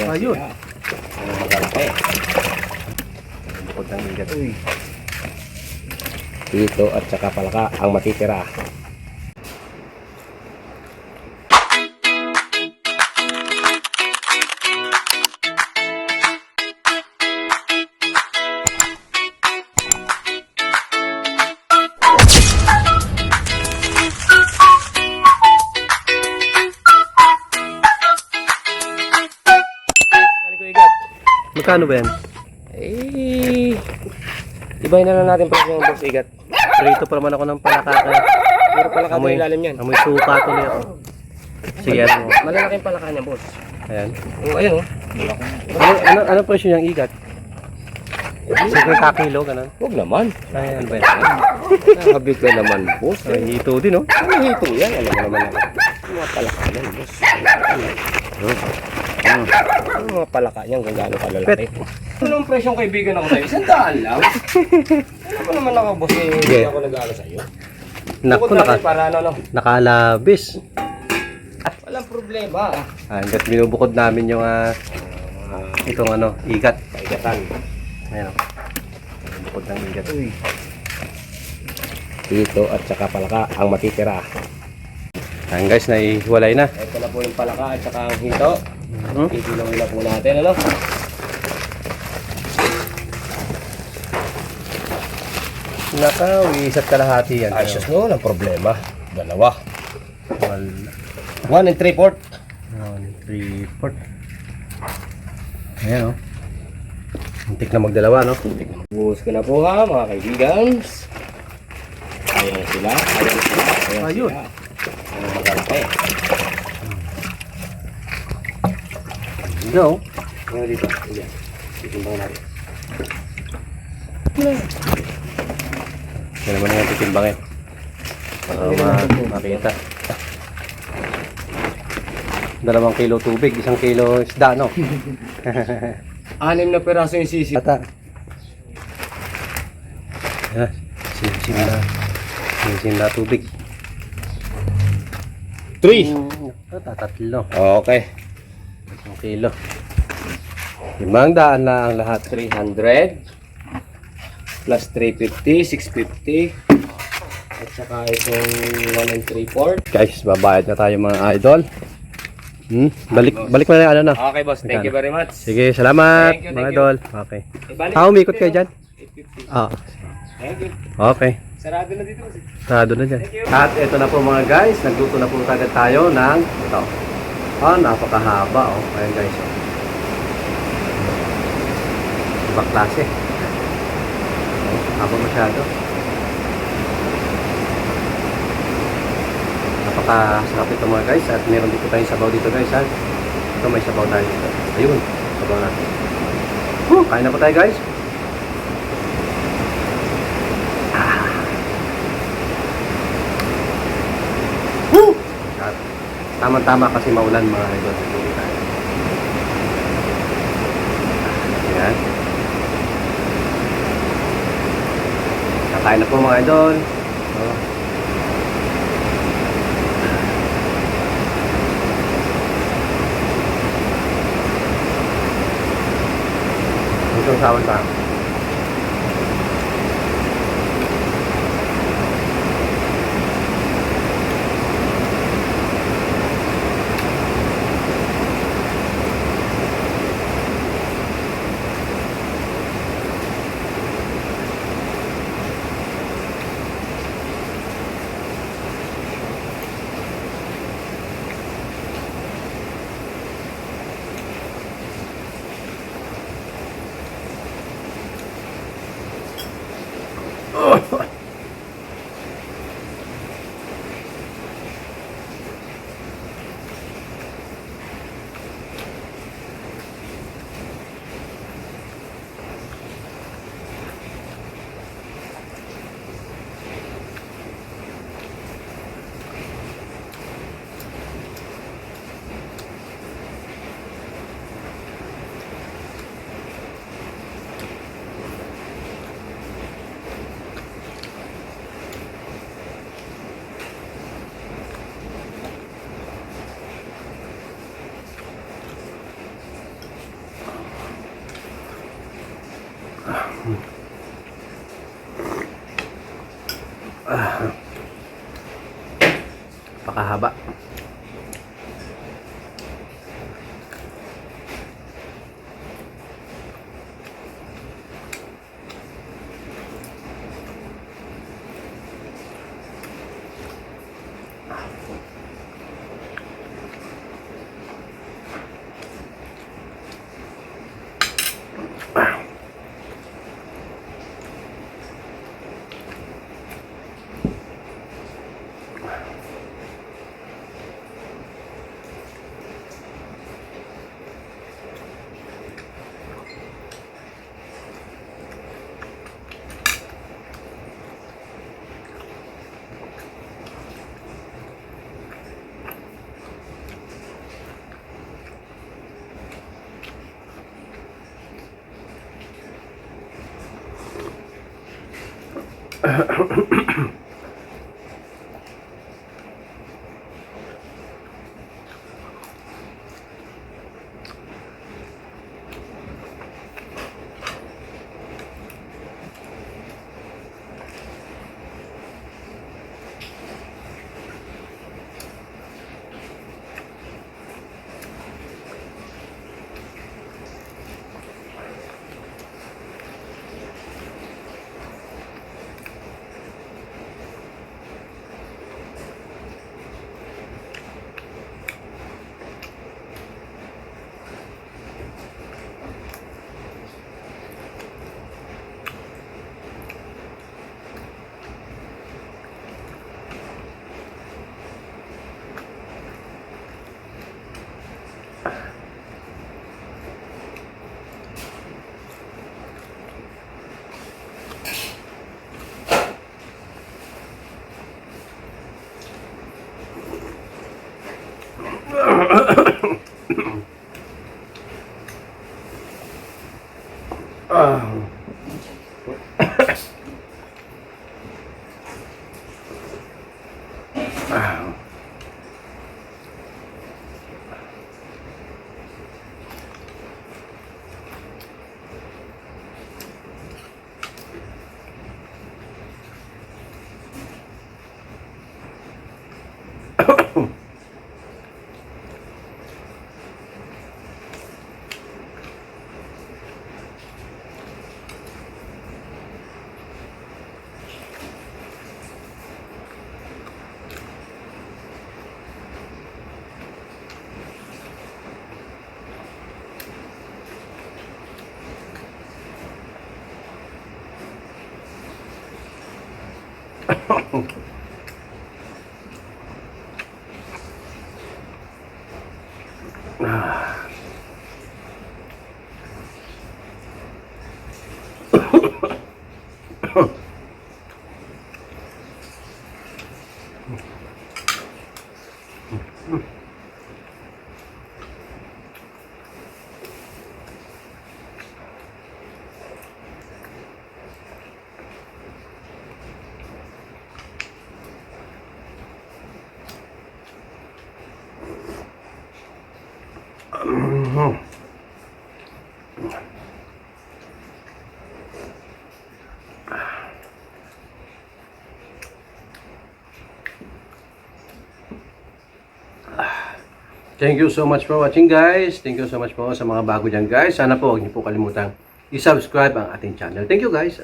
Ayun. Magalaki. Bukod ng igat. Dito at saka palaka ang matitira. Magkano ba yan? Eh, ibahin na lang natin pa yung boss igat. Prito pa naman ako ng palaka. Puro palaka Amoy- sa ilalim yan. Amoy suka tuloy ako. Sige, ano mo? Malalaking palaka niya boss. Ayan. Oh, ayun oh. Ano presyo niyang igat? 50 kilo, ganun. Huwag naman. Ayan ba yan? Nakabit ka naman boss. Ay, hito din, oh. Ano hito yan? Alam mo naman ako. Mga palaka yan boss. Ano mga palaka yan kung gaano kalalaki. Ano ang presyong kaibigan ako sa'yo? 100 lang. Ano mo naman ako boss eh. Hindi Yeah. ako nag-aaral sa'yo. Naku, Bukod natin para ano. nakalabis. Walang problema. Hanggat binubukod namin yung itong igat. Paigatan. Ayan, oh. Bukod ng igat. Dito at saka palaka ang matitira. Ayan guys, naihiwalay na. Ito na po yung palaka at saka ang hito. Hmm? Itilong na po natin ano. Nakaw, isa't kalahati yan. Ayos no, walang problema. Dalawa. Wala. 1 and 3/4. 1, 3, 4. Ayan, oh. Muntik na magdalawa, no? Buhos ko na po ha mga kaibigan. Ayan sila. Ayan sila. Ayan Ayun. sila. Ano magalaki. Go. Ngayon dito. Ayan. Titimbang natin. Yan naman yung titimbangin. Para makita. 2 kilo tubig, 1 kilo isda, no? 6 na peraso yung sisi. Ata. Yan. Sisim na tubig. 3. Tatlo. Okay. 1 kilo. 500 na ang lahat. 300 plus 350, 650 at saka itong 1 and 3/4. Guys, babayad na tayo mga idol. Balik mo na yung na. Okay boss, thank you very much. Sige, salamat Thank you, mga thank idol. Okay. Ibalik Umikot dito, kayo dyan? 850. Ah, Thank you. okay. Sarado na dito kasi. Sarado na dyan. At ito na po mga guys, nagluto na po agad tayo ng ito. Napakahaba, oh. Ayan guys, oh. Ibang klase. Haba masyado. Napakasarap ito mga guys. At meron dito tayong sabaw dito guys, ha. Ito may sabaw tayo dito. Ayun, sabaw natin. Kain na po tayo guys. At tama-tama kasi maulan mga idol. Ayan. Kakain na po mga idol. Itong sawan pa. Thank you so much for watching, guys. Thank you so much po sa mga bago dyan, guys. Sana po huwag niyo po kalimutan i-subscribe ang ating channel. Thank you, guys.